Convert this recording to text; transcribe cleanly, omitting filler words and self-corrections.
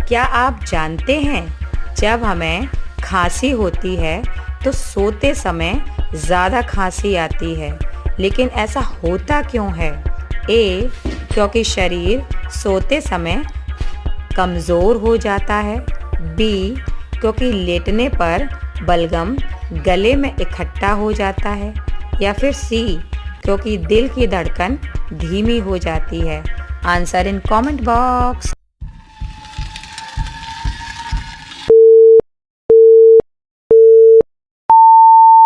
क्या आप जानते हैं जब हमें खांसी होती है तो सोते समय ज़्यादा खांसी आती है, लेकिन ऐसा होता क्यों है? ए, क्योंकि शरीर सोते समय कमज़ोर हो जाता है। बी, क्योंकि लेटने पर बलगम गले में इकट्ठा हो जाता है। या फिर सी, क्योंकि दिल की धड़कन धीमी हो जाती है। Answer in comment box.